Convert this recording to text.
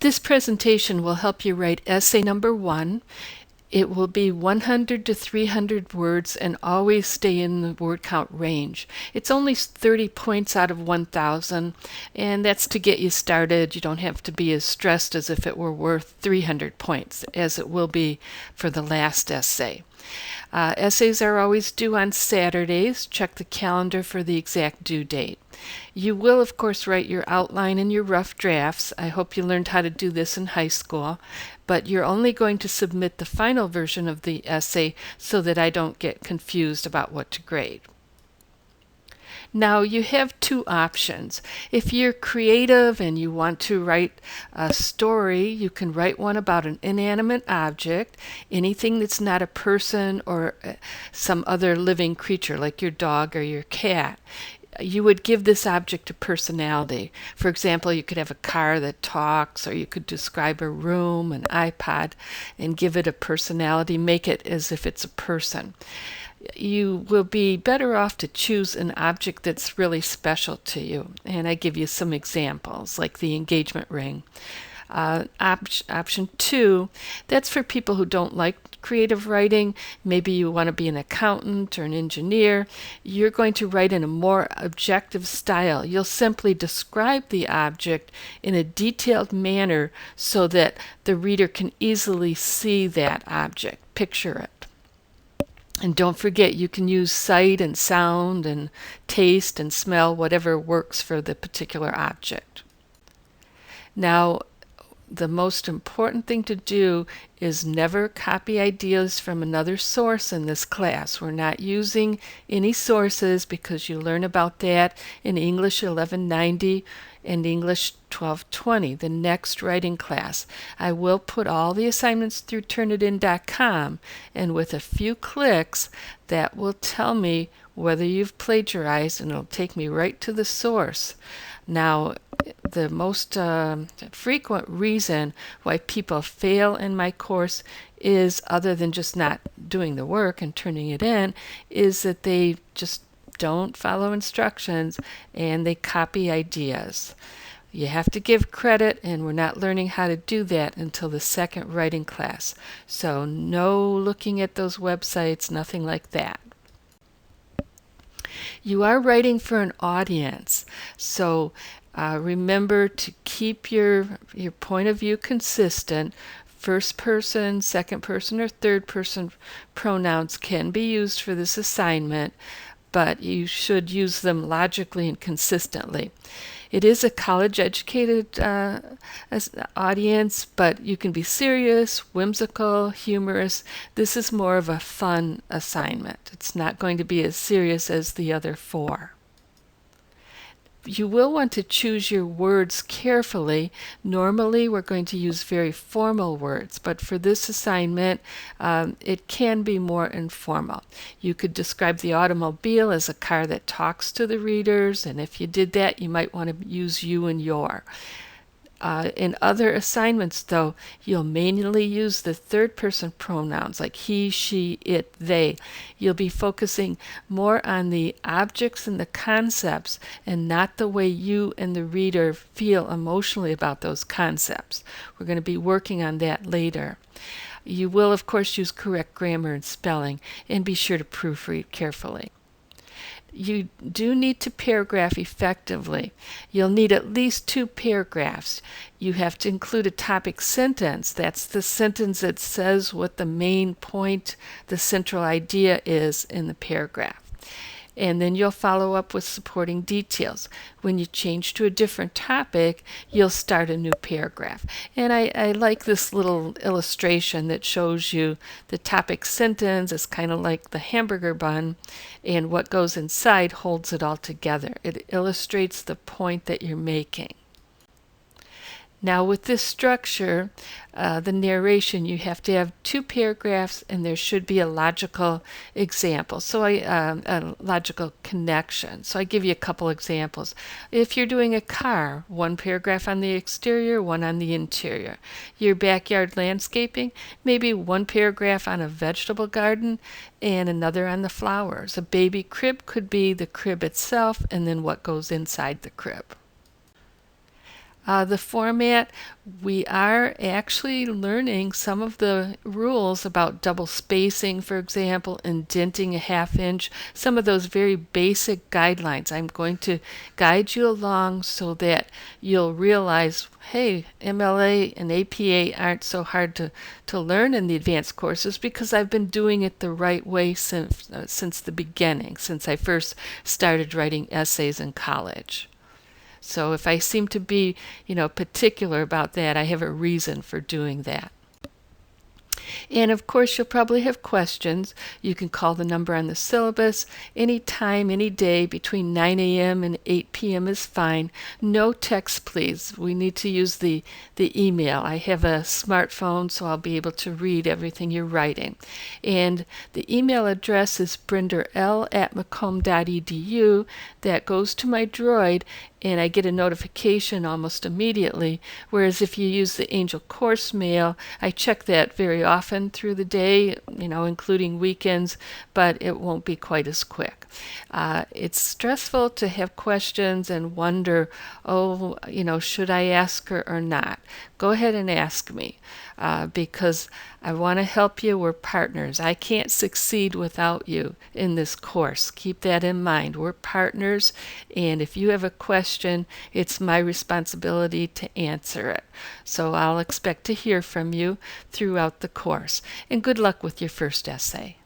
This presentation will help you write essay number 1. It will be 100 to 300 words and always stay in the word count range. It's only 30 points out of 1,000, and that's to get you started. You don't have to be as stressed as if it were worth 300 points, as it will be for the last essay. Essays are always due on Saturdays. Check the calendar for the exact due date. You will, of course, write your outline and your rough drafts. I hope you learned how to do this in high school, but you're only going to submit the final version of the essay so that I don't get confused about what to grade. Now you have two options. If you're creative and you want to write a story, you can write one about an inanimate object, anything that's not a person or some other living creature like your dog or your cat. You would give this object a personality. For example, you could have a car that talks, or you could describe a room, an iPod, and give it a personality, make it as if it's a person. You will be better off to choose an object that's really special to you. And I give you some examples, like the engagement ring. Option 2, that's for people who don't like creative writing. Maybe you want to be an accountant or an engineer. You're going to write in a more objective style. You'll simply describe the object in a detailed manner so that the reader can easily see that object, picture it. And don't forget, you can use sight and sound and taste and smell, whatever works for the particular object. Now, the most important thing to do is never copy ideas from another source in this class. We're not using any sources because you learn about that in English 1190 and English 1220, the next writing class. I will put all the assignments through Turnitin.com, and with a few clicks, that will tell me whether you've plagiarized, and it'll take me right to the source. Now, the most frequent reason why people fail in my course is, other than just not doing the work and turning it in, is that they just don't follow instructions and they copy ideas. You have to give credit, and we're not learning how to do that until the second writing class. So no looking at those websites, nothing like that. You are writing for an audience, so remember to keep your point of view consistent. First person, second person, or third person pronouns can be used for this assignment, but you should use them logically and consistently. It is a college-educated audience, but you can be serious, whimsical, humorous. This is more of a fun assignment. It's not going to be as serious as the other four. You will want to choose your words carefully. Normally, we're going to use very formal words, but for this assignment, it can be more informal. You could describe the automobile as a car that talks to the readers, and if you did that, you might want to use you and your. In other assignments, though, you'll manually use the third-person pronouns like he, she, it, they. You'll be focusing more on the objects and the concepts and not the way you and the reader feel emotionally about those concepts. We're going to be working on that later. You will, of course, use correct grammar and spelling, and be sure to proofread carefully. You do need to paragraph effectively. You'll need at least 2 paragraphs. You have to include a topic sentence. That's the sentence that says what the main point, the central idea is in the paragraph. And then you'll follow up with supporting details. When you change to a different topic, you'll start a new paragraph. And I like this little illustration that shows you the topic sentence is kind of like the hamburger bun, and what goes inside holds it all together. It illustrates the point that you're making. Now with this structure, the narration, you have to have 2 paragraphs, and there should be a logical example, a logical connection. So I give you a couple examples. If you're doing a car, 1 paragraph on the exterior, 1 on the interior. Your backyard landscaping, maybe 1 paragraph on a vegetable garden and another on the flowers. A baby crib could be the crib itself and then what goes inside the crib. The format, we are actually learning some of the rules about double spacing, for example, indenting a half inch, some of those very basic guidelines. I'm going to guide you along so that you'll realize, hey, MLA and APA aren't so hard to learn in the advanced courses because I've been doing it the right way since the beginning, since I first started writing essays in college. So if I seem to be, particular about that, I have a reason for doing that. And of course, you'll probably have questions. You can call the number on the syllabus anytime, any day between 9 a.m. and 8 p.m. is fine. No text, please. We need to use the email. I have a smartphone, so I'll be able to read everything you're writing. And the email address is brinderl@macomb.edu. That goes to my Droid, and I get a notification almost immediately. Whereas if you use the Angel Course Mail, I check that very often through the day, including weekends, but it won't be quite as quick. It's stressful to have questions and wonder, oh, should I ask her or not? Go ahead and ask me because I want to help you. We're partners. I can't succeed without you in this course. Keep that in mind. We're partners, and if you have a question, it's my responsibility to answer it. So I'll expect to hear from you throughout the course. And good luck with your first essay.